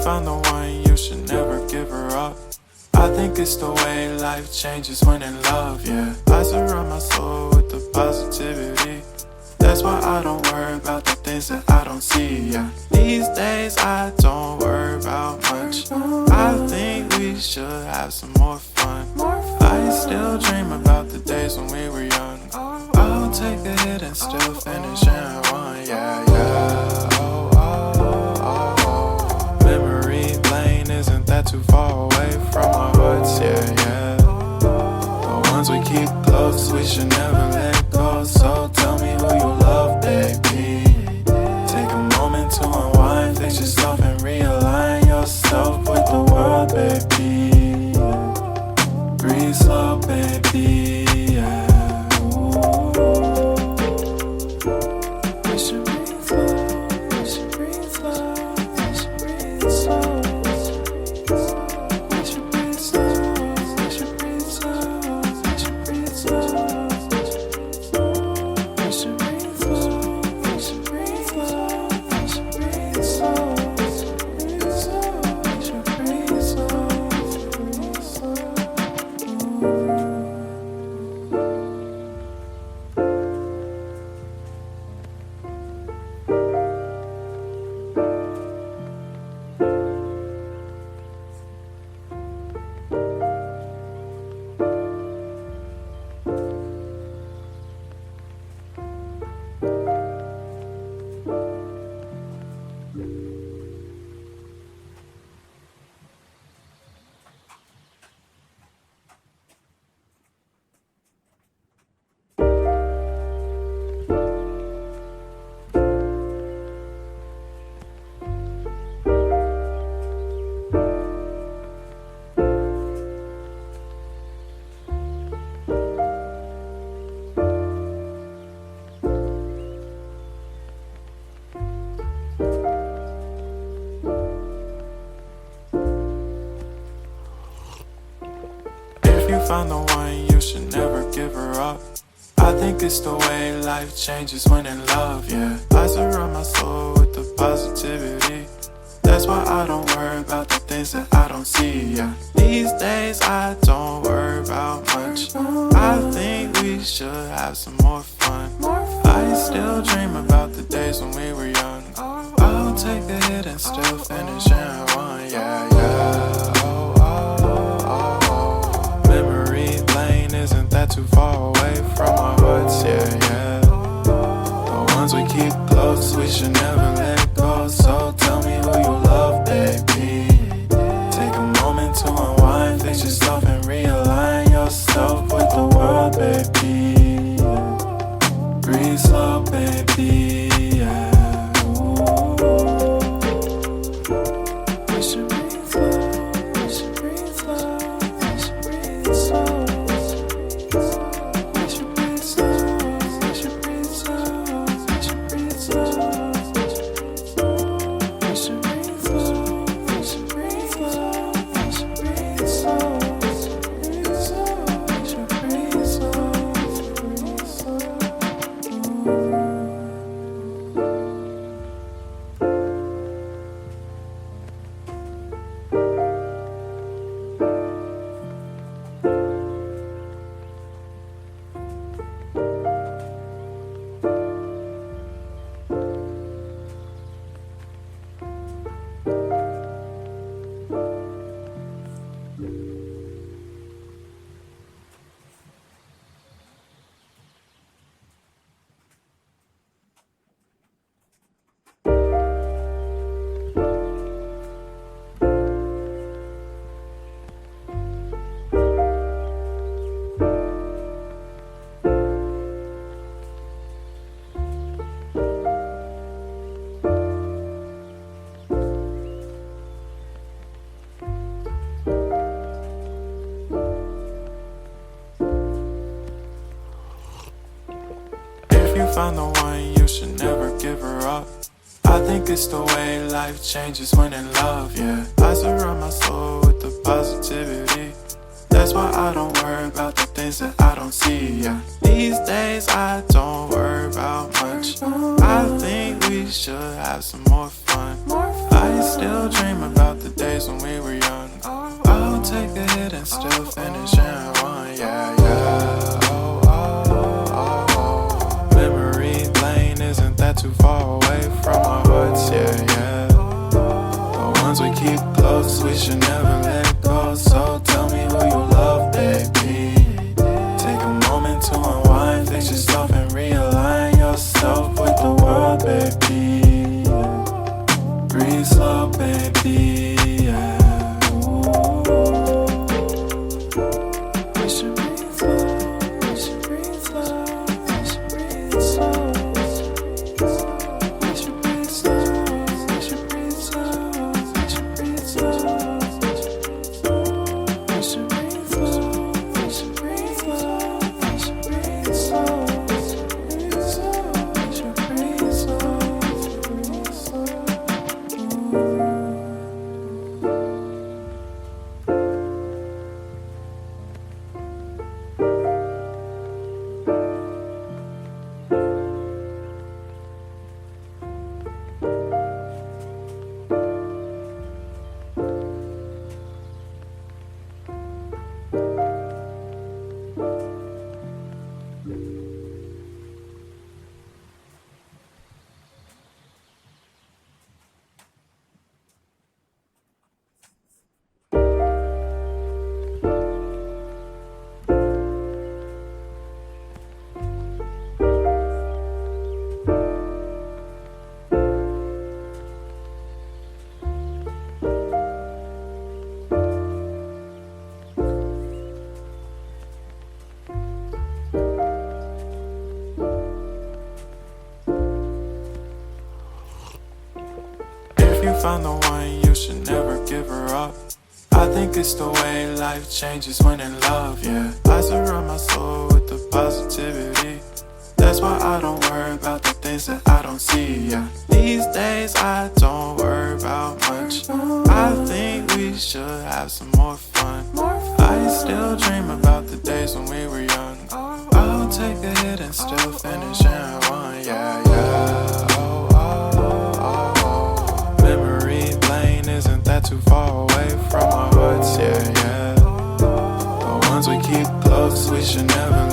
found the one, you should never give her up. I think it's the way life changes when in love, yeah. I surround my soul with the positivity. That's why I don't worry about the things that I don't see, yeah. These days I don't worry about much. I think we should have some more fun. I still dream about the days when we were young. I'll take a hit and still finish in one, yeah, yeah. Oh, oh, oh, oh. Memory lane isn't that too far away from our hearts, yeah, yeah. The ones we keep close, we should never let go. So tell me who you love, baby. Take a moment to unwind, fix yourself and realign yourself with the world, baby. Breathe slow, baby, yeah. We should breathe slow, we should breathe slow, we should breathe slow. We should breathe slow, we should breathe slow, we should breathe slow. We should breathe slow, we should breathe slow, we should breathe slow. We should breathe slow, breathe slow. If you found the one, you should never give her up. I think it's the way life changes when in love, yeah. I surround my soul with the positivity. That's why I don't worry about the things that I don't see, yeah. These days I don't worry about much. I think we should have some more fun. I still dream about the days when we were young. I'll take a hit and still finish in one, yeah, yeah. Oh, oh, oh, oh. Memory lane isn't that too far away from our hearts, yeah, yeah. The ones we keep close, we should never let go. So tell me who you love, baby. Take a moment to unwind, fix yourself and realign yourself with the world, baby. Breathe slow, baby, yeah. We should breathe slow, we should breathe slow, we should breathe slow. We should breathe slow, we should breathe slow, we should breathe slow. We should breathe slow, we should breathe slow, we should breathe slow. Breathe slow, we should breathe slow, breathe slow. If you found the one, you should never give her up. I think it's the way life changes when in love, yeah. I surround my soul with the positivity. That's why I don't worry about the things that I don't see, yeah. These days I don't worry about much. I think we should have some more fun. I still dream about the days when we were young. I'll take a hit and still finish in one. Yeah, yeah. Oh, oh, oh, oh. Memory lane isn't that too far away from our hearts. Yeah, yeah. The ones we keep close, we should never let go. So tell me who you love, baby. Take a moment to unwind, fix yourself and realign yourself with the world, baby. Breathe slow, baby, yeah. We should breathe slow, we should breathe slow, we should breathe slow. We should breathe slow, we should breathe slow, we should breathe slow. We should breathe slow, we should breathe slow, we should breathe slow. We should breathe slow, breathe slow. If you find the one, you should never give her up. I think it's the way life changes when in love, yeah. I surround my soul with the positivity. That's why I don't worry about the things that I don't see, yeah. These days I don't worry about much. I think we should have some more fun. I still dream about the days when we were young. I'll take a hit and still finish in one, yeah, yeah. Oh, oh, oh, oh. Memory lane isn't that too far away from our hearts, yeah, yeah. The ones we keep close, we should never